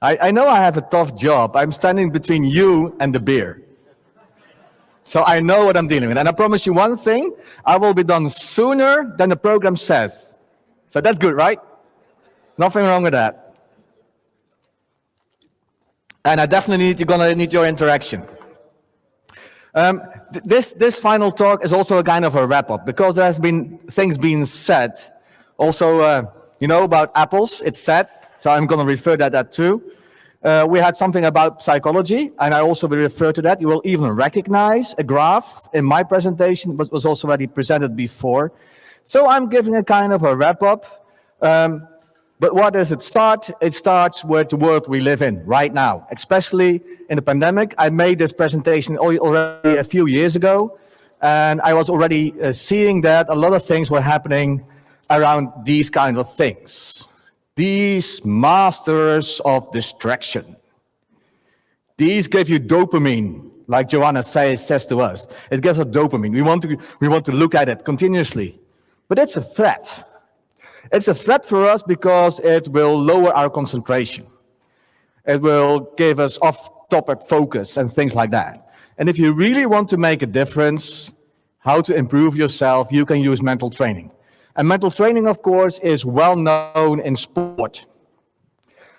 I know I have a tough job. I'm standing between you and the beer. So I know what I'm dealing with. And I promise you one thing, I will be done sooner than the program says. So that's good, right? Nothing wrong with that. And I definitely gonna need your interaction. This final talk is also a kind of a wrap-up, because there has been things being said. Also, you know, about apples, it's said, so I'm going to refer to that too. We had something about psychology, and I also will refer to that. You will even recognize a graph in my presentation, but was also already presented before. So I'm giving a kind of a wrap-up. But what does it start? It starts with the world we live in right now, especially in the pandemic. I made this presentation already a few years ago, and I was already seeing that a lot of things were happening around these kind of things. These masters of distraction. These give you dopamine, like Joanna says to us. It gives us dopamine. We want to look at it continuously. But it's a threat. It's a threat for us because it will lower our concentration. It will give us off-topic focus and things like that. And if you really want to make a difference, how to improve yourself, you can use mental training. And mental training, of course, is well known in sport.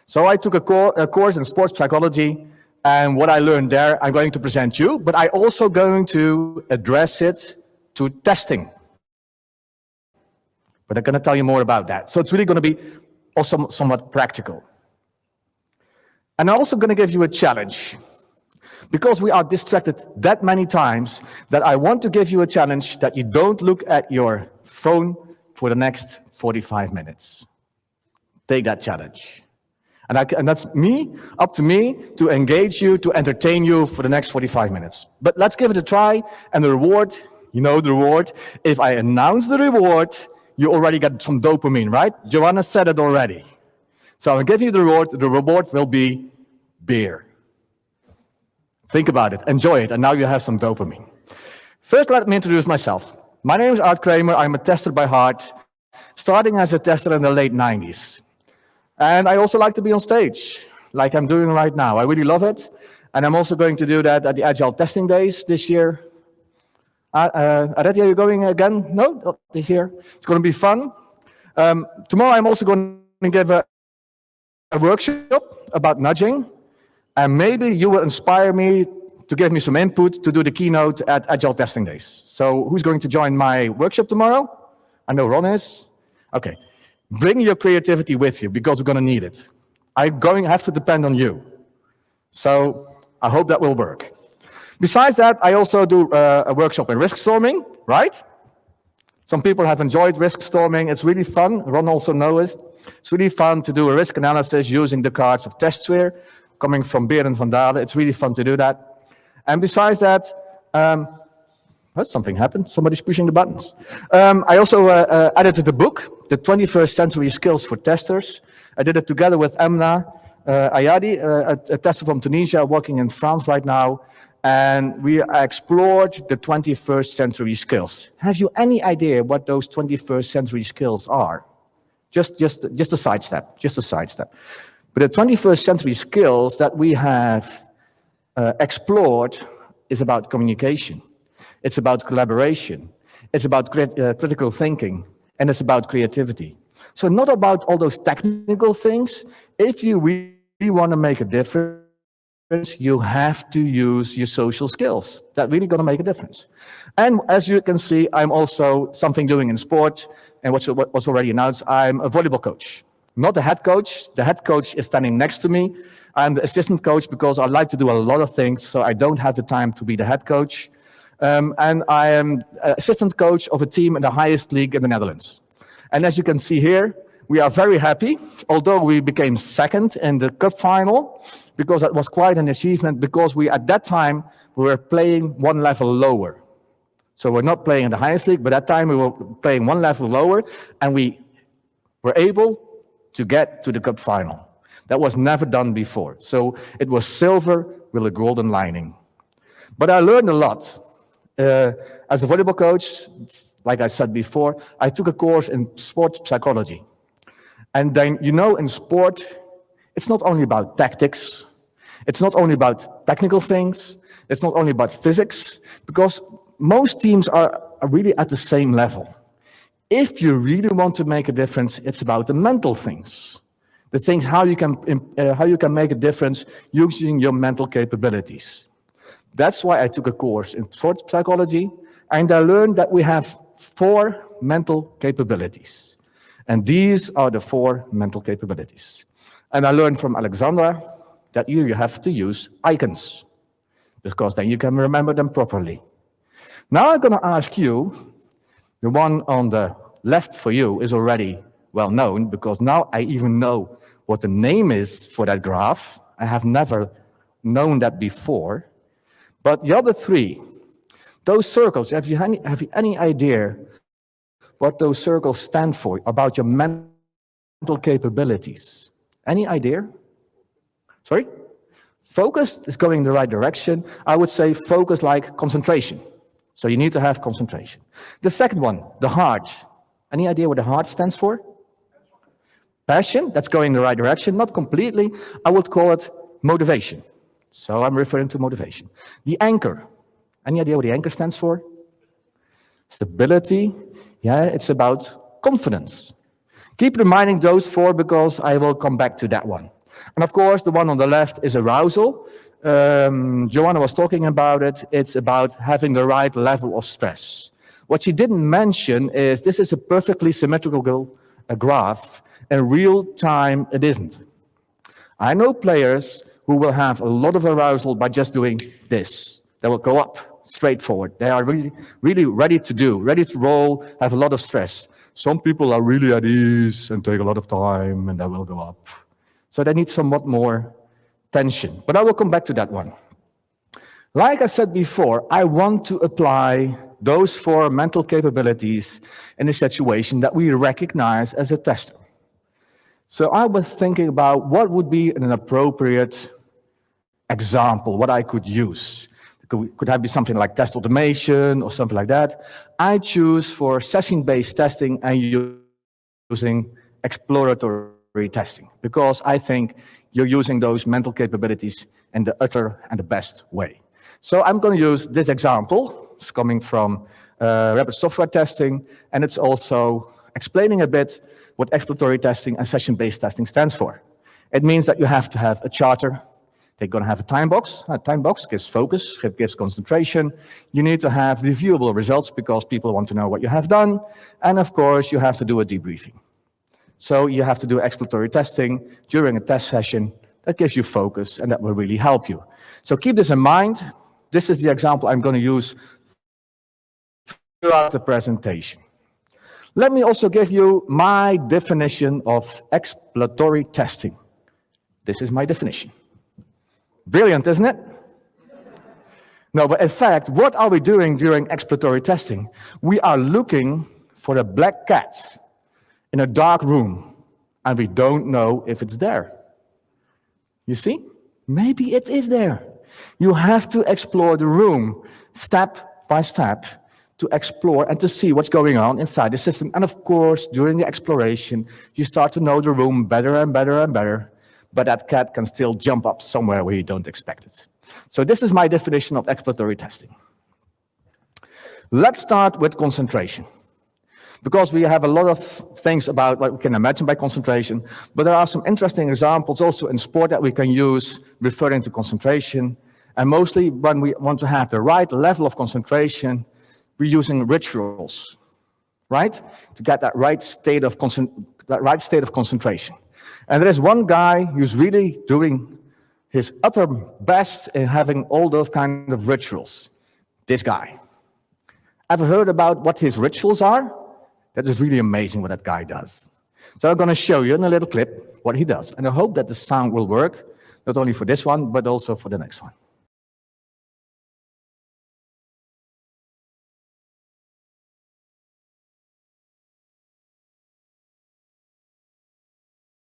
So I took a course in sports psychology, and what I learned there, I'm going to present you, but I'm also going to address it to testing. But I'm going to tell you more about that. So it's really going to be also somewhat practical. And I'm also going to give you a challenge, because we are distracted that many times that I want to give you a challenge that you don't look at your phone for the next 45 minutes. Take that challenge. And that's up to me to engage you, to entertain you for the next 45 minutes. But let's give it a try. And the reward, you know the reward. If I announce the reward, you already got some dopamine, right? Joanna said it already. So I'll give you the reward. The reward will be beer. Think about it, enjoy it, and now you have some dopamine. First, let me introduce myself. My name is Ard Kramer. I'm a tester by heart, starting as a tester in the late 90s. And I also like to be on stage, like I'm doing right now. I really love it. And I'm also going to do that at the Agile Testing Days this year. Aretia, are you going again? No, not this year. It's going to be fun. Tomorrow I'm also going to give a workshop about nudging. And maybe you will inspire me to give me some input to do the keynote at Agile Testing Days. So who's going to join my workshop tomorrow? I know Ron is. Okay. Bring your creativity with you, because we're going to need it. I'm going to have to depend on you. So I hope that will work. Besides that, I also do a workshop in risk storming, right? Some people have enjoyed risk storming. It's really fun. Ron also knows it. It's really fun to do a risk analysis using the cards of TestWarez, coming from Beer and Van Dalen. It's really fun to do that. And besides that, something happened. Somebody's pushing the buttons. I also edited the book, The 21st Century Skills for Testers. I did it together with Emna Ayadi, a tester from Tunisia, working in France right now. And we explored the 21st century skills. Have you any idea what those 21st century skills are? Just a sidestep, just a sidestep. But the 21st century skills that we have explored is about communication. It's about collaboration. It's about critical thinking. And it's about creativity. So not about all those technical things. If you really want to make a difference, you have to use your social skills. That's really going to make a difference. And as you can see, I'm also something doing in sport. And what was already announced, I'm a volleyball coach. Not the head coach. The head coach is standing next to me. I'm the assistant coach because I like to do a lot of things, so I don't have the time to be the head coach. And I am assistant coach of a team in the highest league in the Netherlands. And as you can see here, we are very happy, although we became second in the cup final, because that was quite an achievement, because at that time, we were playing one level lower. So we're not playing in the highest league, but that time we were playing one level lower, and we were able to get to the cup final. That was never done before. So it was silver with a golden lining. But I learned a lot. As a volleyball coach, like I said before, I took a course in sports psychology. And then, in sport, It's not only about tactics. It's not only about technical things. It's not only about physics, because most teams are really at the same level. If you really want to make a difference, it's about the mental things. The things how you can make a difference using your mental capabilities. That's why I took a course in sports psychology, and I learned that we have 4 mental capabilities. And these are the 4 mental capabilities. And I learned from Alexandra that you have to use icons, because then you can remember them properly. Now I'm going to ask you, the one on the left for you is already well known, because now I even know what the name is for that graph. I have never known that before. But the other 3, those circles, have you any idea what those circles stand for, about your mental capabilities? Any idea? Sorry? Focus is going in the right direction. I would say focus like concentration. So you need to have concentration. The second one, the heart. Any idea what the heart stands for? Passion, that's going in the right direction. Not completely. I would call it motivation. So I'm referring to motivation. The anchor. Any idea what the anchor stands for? Stability. Yeah, it's about confidence. Keep reminding those 4 because I will come back to that one. And of course, the one on the left is arousal. Joanna was talking about it. It's about having the right level of stress. What she didn't mention is this is a perfectly symmetrical graph. In real time, it isn't. I know players who will have a lot of arousal by just doing this. They will go up straight forward. They are really ready to roll, have a lot of stress. Some people are really at ease and take a lot of time, and they will go up. So they need somewhat more tension. But I will come back to that one. Like I said before, I want to apply those 4 mental capabilities in a situation that we recognize as a tester. So I was thinking about what would be an appropriate example, what I could use. Could that be something like test automation or something like that? I choose for session-based testing and using exploratory testing, because I think you're using those mental capabilities in the utter and the best way. So I'm going to use this example. It's coming from rapid software testing, and it's also explaining a bit what exploratory testing and session-based testing stands for. It means that you have to have a charter. They're going to have a time box. A time box gives focus, it gives concentration. You need to have reviewable results because people want to know what you have done. And of course, you have to do a debriefing. So you have to do exploratory testing during a test session. That gives you focus, and that will really help you. So keep this in mind. This is the example I'm going to use throughout the presentation. Let me also give you my definition of exploratory testing. This is my definition. Brilliant, isn't it? No, but in fact, what are we doing during exploratory testing? We are looking for a black cat in a dark room, and we don't know if it's there. You see? Maybe it is there. You have to explore the room step by step to explore and to see what's going on inside the system. And of course, during the exploration, you start to know the room better and better and better, but that cat can still jump up somewhere where you don't expect it. So this is my definition of exploratory testing. Let's start with concentration, because we have a lot of things about what we can imagine by concentration, but there are some interesting examples also in sport that we can use referring to concentration. And mostly when we want to have the right level of concentration, we're using rituals, right? To get that right state of concentration. And there is one guy who's really doing his utter best in having all those kind of rituals. This guy. Ever heard about what his rituals are? That is really amazing what that guy does. So I'm going to show you in a little clip what he does. And I hope that the sound will work, not only for this one, but also for the next one.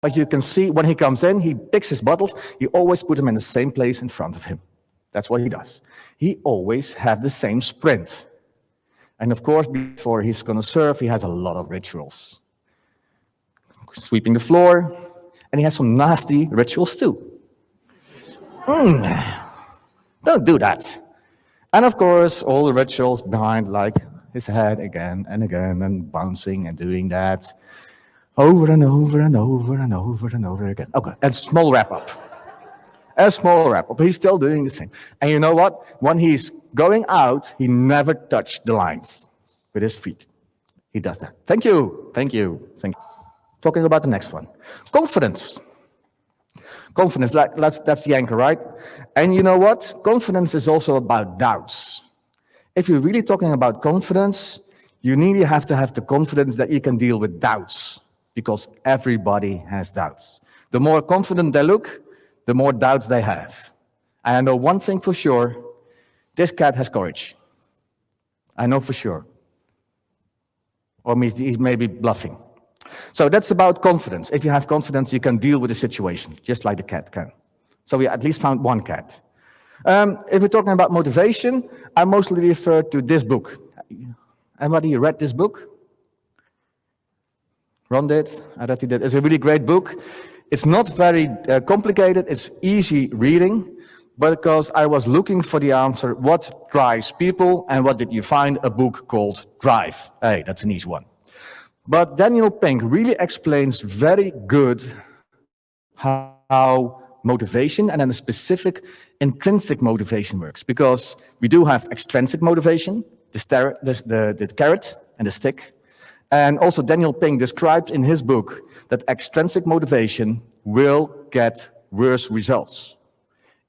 As you can see, when he comes in, he picks his bottles. He always puts them in the same place in front of him. That's what he does. He always has the same sprint. And of course, before he's going to serve, he has a lot of rituals. Sweeping the floor, And he has some nasty rituals too. Don't do that. And of course, all the rituals behind, like his head again and again, and bouncing and doing that over and over and over and over and over again. Okay, and small wrap up. A small wrap up. He's still doing the same. And you know what? When he's going out, he never touched the lines with his feet. He does that. Thank you. Thank you. Thank you. Talking about the next one. Confidence. Confidence, that's the anchor, right? And you know what? Confidence is also about doubts. If you're really talking about confidence, you really have to have the confidence that you can deal with doubts, because everybody has doubts. The more confident they look, the more doubts they have. And I know one thing for sure, this cat has courage. I know for sure. Or he's maybe bluffing. So that's about confidence. If you have confidence, you can deal with the situation, just like the cat can. So we at least found one cat. If we're talking about motivation, I mostly refer to this book. Anybody read this book? Ron did, I thought he did. It's a really great book. It's not very complicated, it's easy reading, because I was looking for the answer, what drives people, and what did you find? A book called Drive. Hey, that's an easy one. But Daniel Pink really explains very good how motivation and then a specific intrinsic motivation works. Because we do have extrinsic motivation, the carrot and the stick. And also Daniel Pink describes in his book that extrinsic motivation will get worse results.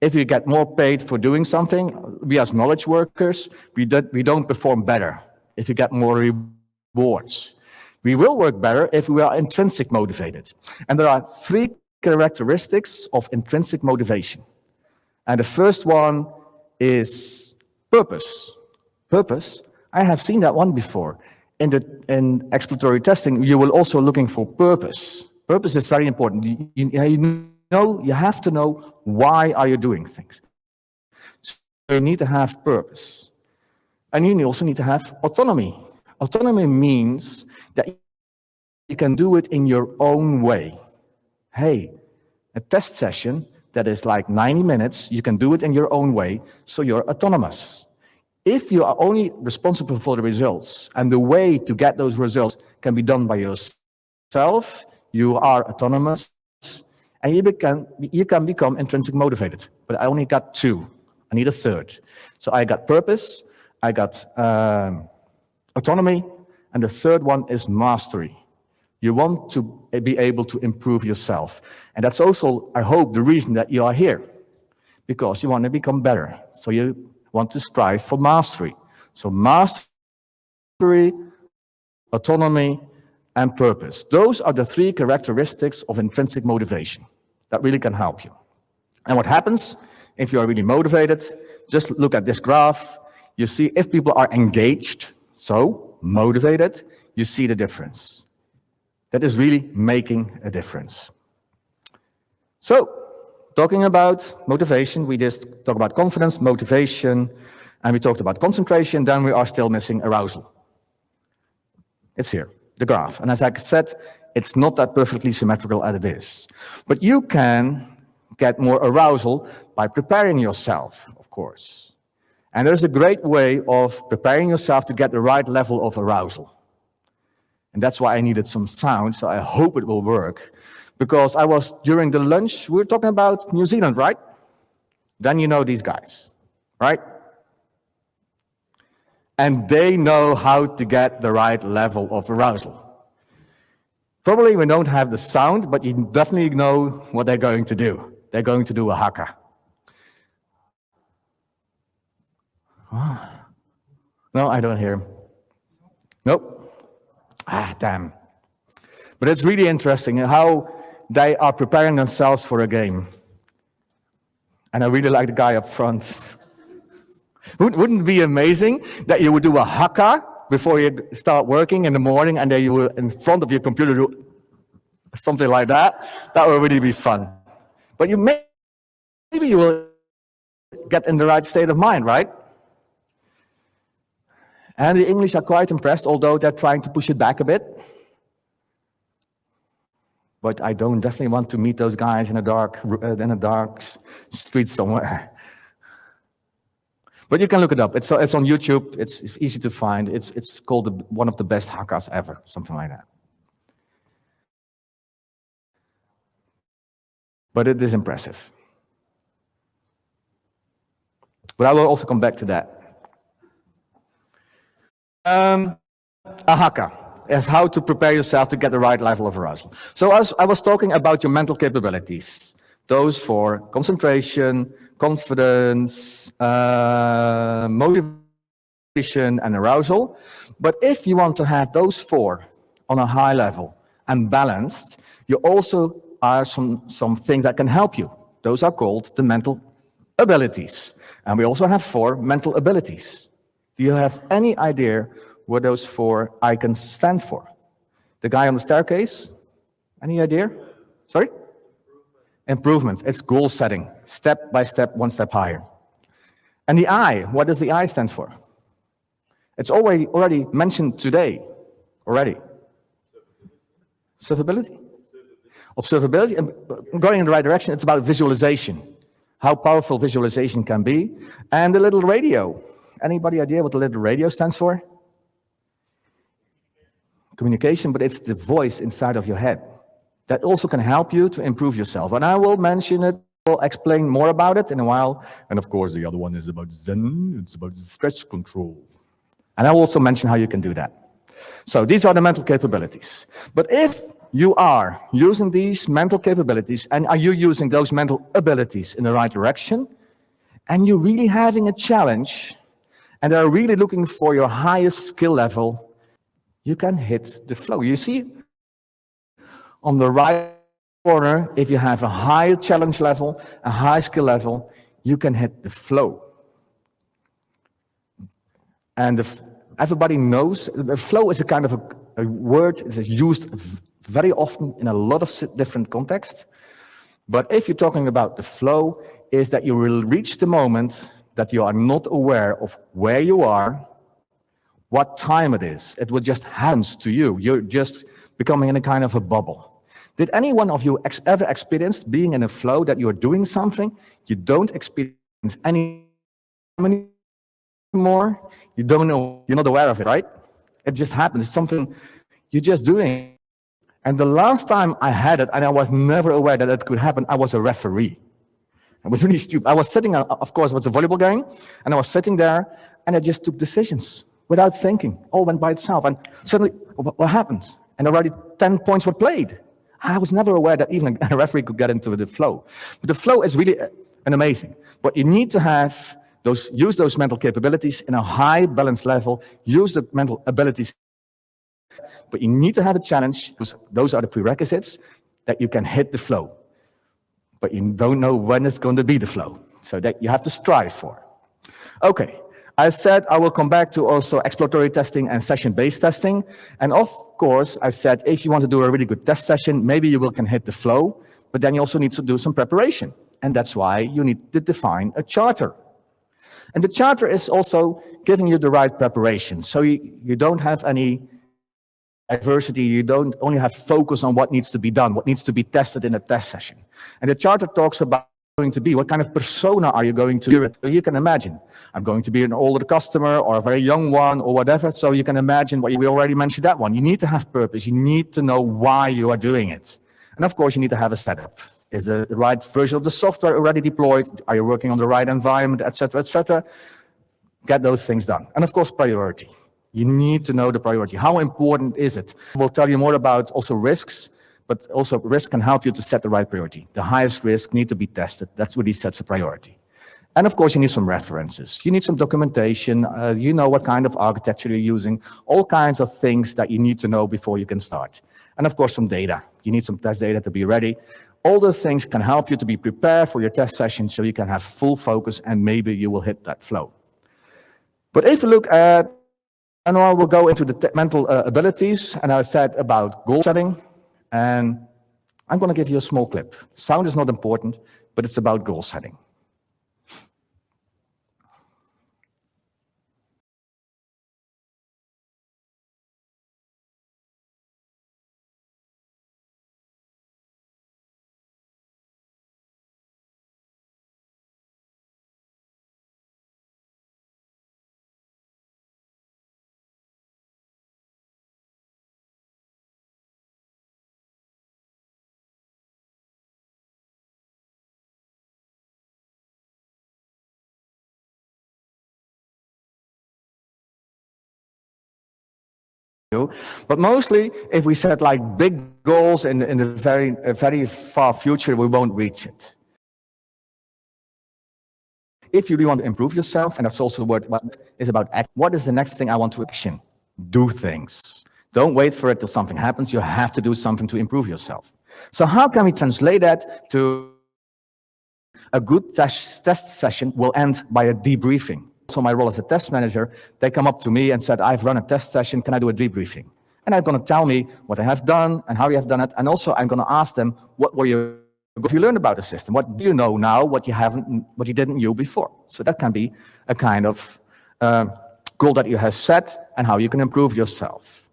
If you get more paid for doing something, we as knowledge workers, we don't perform better if you get more rewards. We will work better if we are intrinsic motivated. And there are 3 characteristics of intrinsic motivation. And the first one is purpose. Purpose, I have seen that one before. In exploratory testing, you will also looking for purpose. Purpose is very important. You have to know why are you doing things. So you need to have purpose. And you also need to have autonomy. Autonomy means that you can do it in your own way. Hey, a test session that is like 90 minutes, you can do it in your own way, so you're autonomous. If you are only responsible for the results, and the way to get those results can be done by yourself, you are autonomous, and you can become intrinsic motivated. But I only got 2. I need a 3rd. So I got purpose, I got autonomy, and the 3rd one is mastery. You want to be able to improve yourself. And that's also, I hope, the reason that you are here. Because you want to become better. So you want to strive for mastery. So mastery, autonomy, and purpose. Those are the 3 characteristics of intrinsic motivation that really can help you. And what happens if you are really motivated? Just look at this graph. You see if people are engaged, so motivated, you see the difference. That is really making a difference. So, talking about motivation, we just talked about confidence, motivation, and we talked about concentration, then we are still missing arousal. It's here, the graph. And as I said, it's not that perfectly symmetrical as it is. But you can get more arousal by preparing yourself, of course. And there's a great way of preparing yourself to get the right level of arousal. And that's why I needed some sound, so I hope it will work. Because I was, during the lunch, we were talking about New Zealand, right? Then you know these guys, right? And they know how to get the right level of arousal. Probably we don't have the sound, but you definitely know what they're going to do. They're going to do a haka. Oh. No, I don't hear him. Nope. Ah, damn. But it's really interesting how they are preparing themselves for a game. And I really like the guy up front. Wouldn't it be amazing that you would do a haka before you start working in the morning, and then you will, in front of your computer, do something like that? That would really be fun. But maybe you will get in the right state of mind, right? And the English are quite impressed, although they're trying to push it back a bit. but I don't definitely want to meet those guys in a dark street somewhere. But you can look it up. It's on YouTube. It's easy to find. It's called one of the best hackas ever, something like that. But it is impressive. But I will also come back to that. A haka is how to prepare yourself to get the right level of arousal. So as I was talking about your mental capabilities, those for concentration, confidence, motivation, and arousal. But if you want to have those four on a high level and balanced, you also are some things that can help you. Those are called the mental abilities. And we also have 4 mental abilities. Do you have any idea what those 4 icons stand for? The guy on the staircase? Any idea? Sorry? Improvement. It's goal setting. Step by step, one step higher. And the I, what does the I stand for? It's already mentioned today. Already. Observability. Observability. And going in the right direction, it's about visualization. How powerful visualization can be. And the little radio. Anybody idea what the little radio stands for? Communication, but it's the voice inside of your head. That also can help you to improve yourself. And I will mention it, I'll explain more about it in a while. And of course, the other one is about Zen. It's about stress control. And I will also mention how you can do that. So these are the mental capabilities. But if you are using these mental capabilities, and are you using those mental abilities in the right direction, and you're really having a challenge, and they're really looking for your highest skill level, you can hit the flow. You see, on the right corner, if you have a high challenge level, a high skill level, you can hit the flow. And everybody knows, the flow is a kind of a word that is used very often in a lot of different contexts. But if you're talking about the flow, is that you will reach the moment that you are not aware of where you are, what time it is. It will just happen to you. You're just becoming in a kind of a bubble. Did any one of you ever experience being in a flow that you're doing something, you don't experience any anymore, you don't know, you're not aware of it, right? It just happens. It's something you're just doing. And the last time I had it, and I was never aware that it could happen, I was a referee. It was really stupid. I was sitting, of course, it was a volleyball game, and I was sitting there, and I just took decisions without thinking. All went by itself, and suddenly, what happened? And already 10 points were played. I was never aware that even a referee could get into the flow. But the flow is really an amazing. But you need to have use those mental capabilities in a high balance level, use the mental abilities, but you need to have a challenge. Those are the prerequisites that you can hit the flow. But you don't know when it's going to be the flow. So that you have to strive for. Okay, I said I will come back to also exploratory testing and session-based testing. And of course, I said if you want to do a really good test session, maybe you can hit the flow, but then you also need to do some preparation. And that's why you need to define a charter. And the charter is also giving you the right preparation. So you don't have any diversity, you don't only have focus on what needs to be done, what needs to be tested in a test session. And the charter talks about going to be, what kind of persona are you going to be? You can imagine, I'm going to be an older customer or a very young one or whatever. So you can imagine we already mentioned that one. You need to have purpose. You need to know why you are doing it. And of course, you need to have a setup. Is the right version of the software already deployed? Are you working on the right environment, etc., etc.? Get those things done. And of course, priority. You need to know the priority. How important is it? We'll tell you more about also risks, but also risk can help you to set the right priority. The highest risk need to be tested. That's what he sets a priority. And of course, you need some references. You need some documentation. You know what kind of architecture you're using. All kinds of things that you need to know before you can start. And of course, some data. You need some test data to be ready. All those things can help you to be prepared for your test session so you can have full focus and maybe you will hit that flow. But if you look at, and I will go into the mental abilities, and I said about goal setting, and I'm going to give you a small clip. Sound is not important, but it's about goal setting. But mostly, if we set like big goals in the very far future, we won't reach it. If you really want to improve yourself, and that's also what is about act. What is the next thing I want to action? Do things. Don't wait for it till something happens. You have to do something to improve yourself. So how can we translate that to a good test session will end by a debriefing? So my role as a test manager, they come up to me and said, I've run a test session, can I do a debriefing? And I'm going to tell me what I have done and how you have done it. And also I'm going to ask them, what were you, if you learned about the system, what do you know now, what you didn't know before? So that can be a kind of goal that you have set and how you can improve yourself.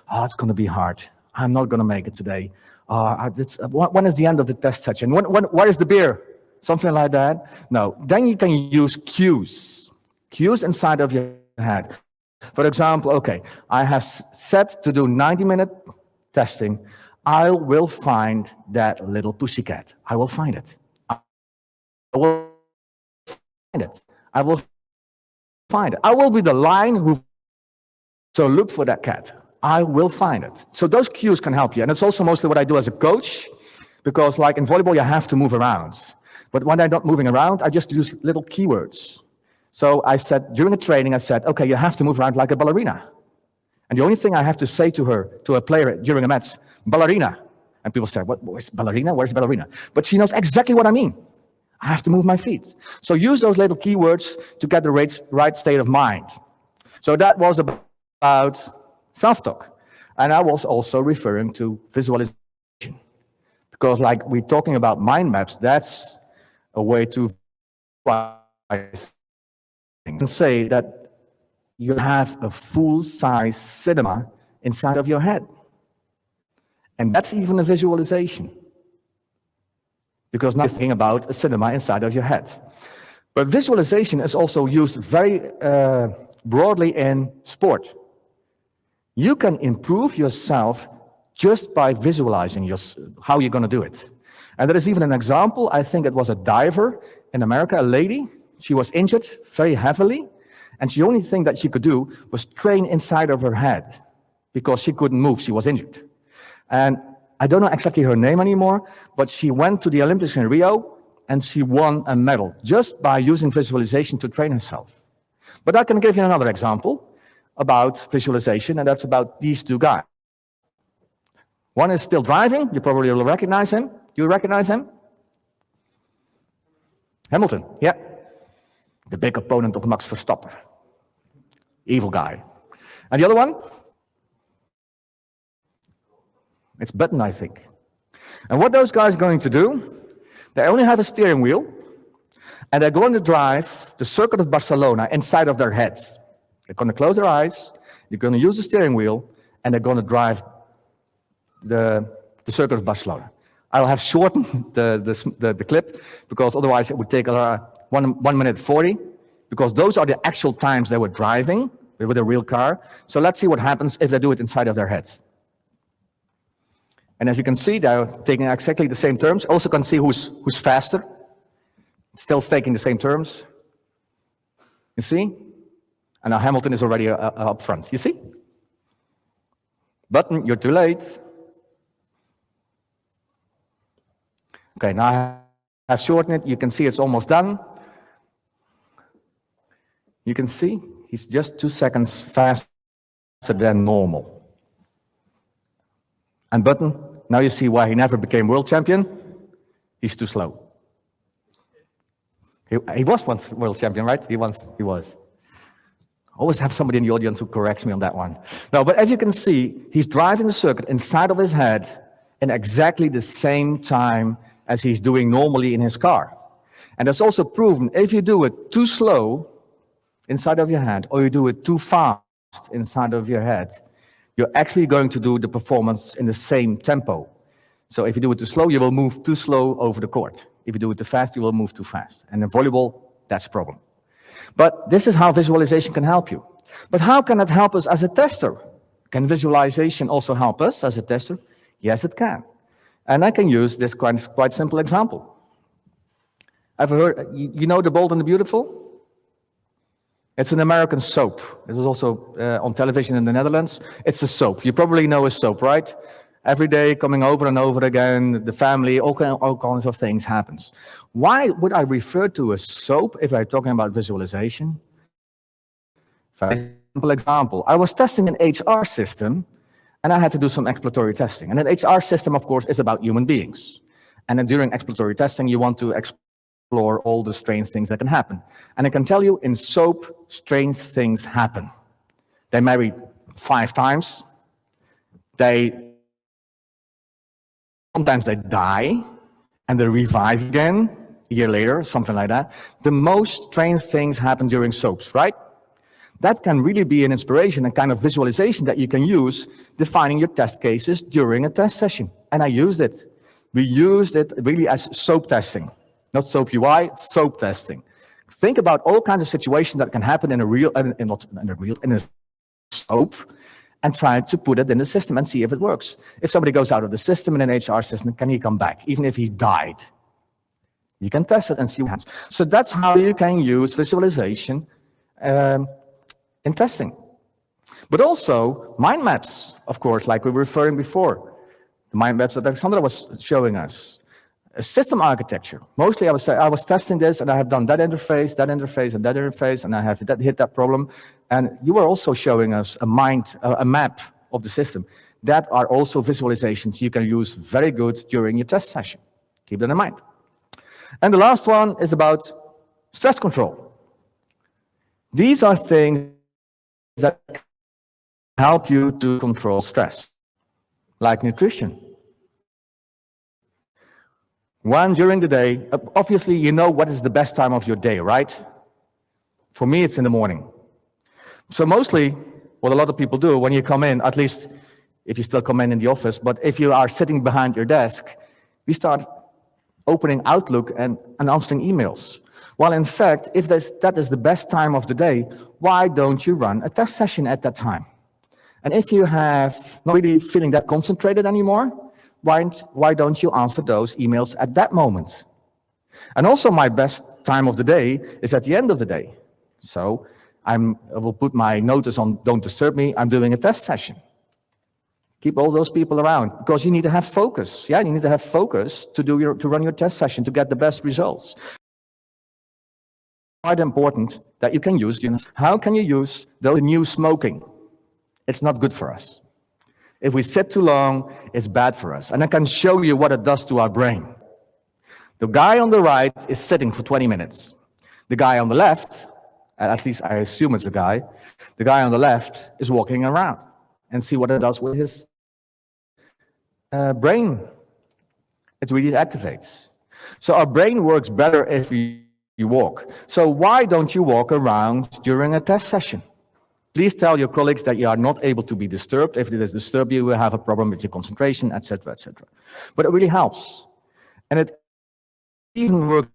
Oh, it's going to be hard. I'm not going to make it today. When is the end of the test session? Where is the beer? Something like that. No, then you can use cues. Cues inside of your head. For example, okay, I have set to do 90-minute testing. I will find that little pussycat. I will find it. I will find it. I will find it. I will be the lion who... So look for that cat. I will find it. So those cues can help you. And it's also mostly what I do as a coach, because like in volleyball, you have to move around. But when I'm not moving around, I just use little keywords. So I said, during the training, I said, okay, you have to move around like a ballerina. And the only thing I have to say to a player during a match, ballerina. And people say, where's ballerina? Where's ballerina? But she knows exactly what I mean. I have to move my feet. So use those little keywords to get the right state of mind. So that was about self-talk. And I was also referring to visualization. Because like we're talking about mind maps, that's a way to say that you have a full-size cinema inside of your head. And that's even a visualization. Because now you're thinking about a cinema inside of your head. But visualization is also used very broadly in sport. You can improve yourself just by visualizing how you're going to do it. And there is even an example. I think it was a diver in America, a lady. She was injured very heavily, and the only thing that she could do was train inside of her head because she couldn't move. She was injured. And I don't know exactly her name anymore, but she went to the Olympics in Rio, and she won a medal just by using visualization to train herself. But I can give you another example about visualization, and that's about these two guys. One is still driving. You probably will recognize him. Do you recognize him? Hamilton, yeah. The big opponent of Max Verstappen. Evil guy. And the other one? It's Button, I think. And what those guys are going to do, they only have a steering wheel, and they're going to drive the circuit of Barcelona inside of their heads. They're going to close their eyes, they're going to use the steering wheel, and they're going to drive the circuit of Barcelona. I'll have shortened the clip, because otherwise it would take 1 minute 40, because those are the actual times they were driving with a real car. So let's see what happens if they do it inside of their heads. And as you can see, they're taking exactly the same terms. Also can see who's faster. Still taking the same terms. You see? And now Hamilton is already up front. You see? Button, you're too late. Okay, now I have shortened it. You can see it's almost done. You can see he's just 2 seconds faster than normal. And Button, now you see why he never became world champion. He's too slow. He was once world champion, right? He was. Always have somebody in the audience who corrects me on that one. No, but as you can see, he's driving the circuit inside of his head in exactly the same time as he's doing normally in his car. And it's also proven, if you do it too slow inside of your head, or you do it too fast inside of your head, you're actually going to do the performance in the same tempo. So if you do it too slow, you will move too slow over the court. If you do it too fast, you will move too fast. And in volleyball, that's a problem. But this is how visualization can help you. But how can it help us as a tester? Can visualization also help us as a tester? Yes, it can. And I can use this quite simple example. I've heard, you know The Bold and the Beautiful? It's an American soap. It was also on television in the Netherlands. It's a soap. You probably know a soap, right? Every day coming over and over again, the family, all kinds of things happens. Why would I refer to a soap if I'm talking about visualization? Very simple example. I was testing an HR system, and I had to do some exploratory testing. And an HR system, of course, is about human beings. And then during exploratory testing, you want to explore all the strange things that can happen. And I can tell you, in soap, strange things happen. They marry 5 times. Sometimes they die, and they revive again a year later, something like that. The most strange things happen during soaps, right? That can really be an inspiration, a kind of visualization that you can use defining your test cases during a test session. And I used it. We used it really as soap testing. Not soap UI, soap testing. Think about all kinds of situations that can happen in a soap, and try to put it in the system and see if it works. If somebody goes out of the system in an HR system, can he come back, even if he died? You can test it and see what happens. So that's how you can use visualization in testing. But also mind maps, of course, like we were referring before. The mind maps that Alexandra was showing us. A system architecture. Mostly I was testing this, and I have done that interface, and that interface, and I have hit that problem. And you were also showing us a map of the system. That are also visualizations you can use very good during your test session. Keep that in mind. And the last one is about stress control. These are things that help you to control stress, like nutrition. One, during the day, obviously you know what is the best time of your day, right? For me, it's in the morning. So mostly, what a lot of people do when you come in, at least if you still come in the office, but if you are sitting behind your desk, we start opening Outlook and answering emails. Well, in fact, if that is the best time of the day, why don't you run a test session at that time? And if you have not really feeling that concentrated anymore, why don't you answer those emails at that moment? And also my best time of the day is at the end of the day. So I will put my notice on don't disturb me, I'm doing a test session. Keep all those people around, because you need to have focus. Yeah, you need to have focus to run your test session to get the best results. Quite important that you can use, how can you use the new smoking? It's not good for us. If we sit too long, it's bad for us. And I can show you what it does to our brain. The guy on the right is sitting for 20 minutes. The guy on the left, at least I assume it's the guy on the left is walking around, and see what it does with his brain. It really activates. So our brain works better if we walk. So why don't you walk around during a test session? Please tell your colleagues that you are not able to be disturbed. If it is disturbed, you will have a problem with your concentration, etc., etc. But it really helps. And it even works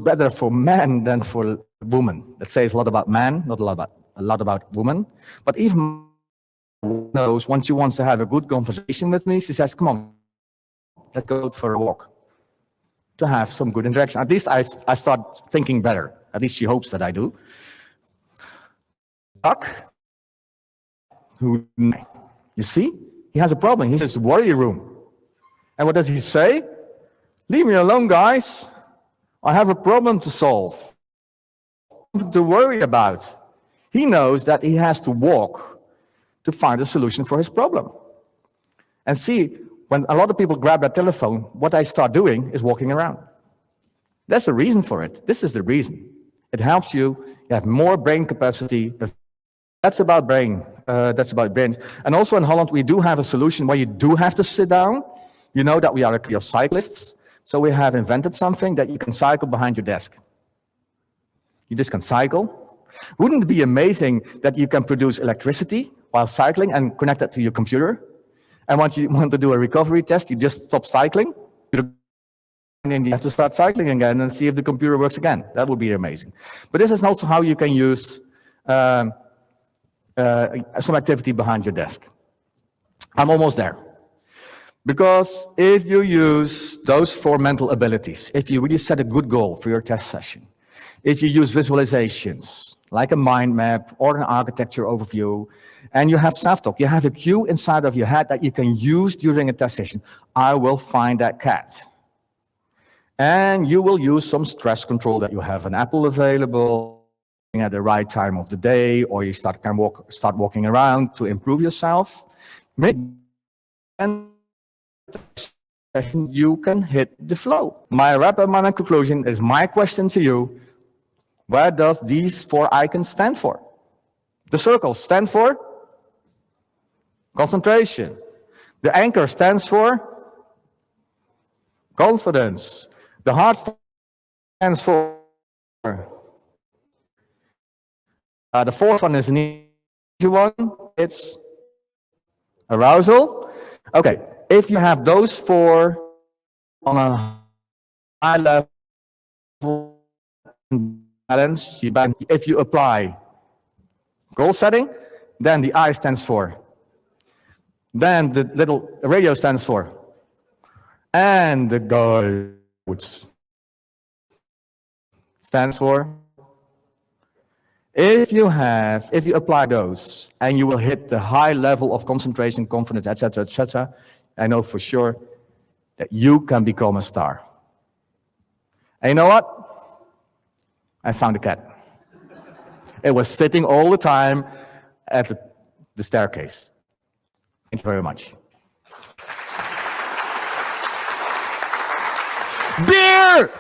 better for men than for women. That says a lot about men, not a lot about women. But even knows once she wants to have a good conversation with me, she says, come on, let's go for a walk. To have some good interaction. At least I start thinking better. At least she hopes that I do. Duck. You see, he has a problem. He's in his worry room. And what does he say? Leave me alone, guys. I have a problem to solve. Something to worry about. He knows that he has to walk to find a solution for his problem. And see, when a lot of people grab their telephone, what I start doing is walking around. There's a reason for it. This is the reason. It helps you. You have more brain capacity. That's about brain. That's about brains. And also in Holland, we do have a solution where you do have to sit down. You know that we are cyclists. So we have invented something that you can cycle behind your desk. You just can cycle. Wouldn't it be amazing that you can produce electricity while cycling and connect that to your computer? And once you want to do a recovery test, you just stop cycling. And then you have to start cycling again and see if the computer works again. That would be amazing. But this is also how you can use some activity behind your desk. I'm almost there. Because if you use those 4 mental abilities, if you really set a good goal for your test session, if you use visualizations, like a mind map or an architecture overview, and you have self-talk. You have a cue inside of your head that you can use during a test session. I will find that cat. And you will use some stress control, that you have an apple available at the right time of the day, or you start walking around to improve yourself. Maybe you can hit the flow. My wrap-up, my conclusion is my question to you: where does these 4 icons stand for? The circles stand for concentration. The anchor stands for confidence. The heart stands for the 4th one is an easy one. It's arousal. Okay, if you have those 4 on a high level balance, if you apply goal setting, then the I stands for, then the little radio stands for, and the guides stands for. If you apply those, and you will hit the high level of concentration, confidence, etc., I know for sure that you can become a star. And you know what? I found a cat. It was sitting all the time at the staircase. Thank you very much. Beer!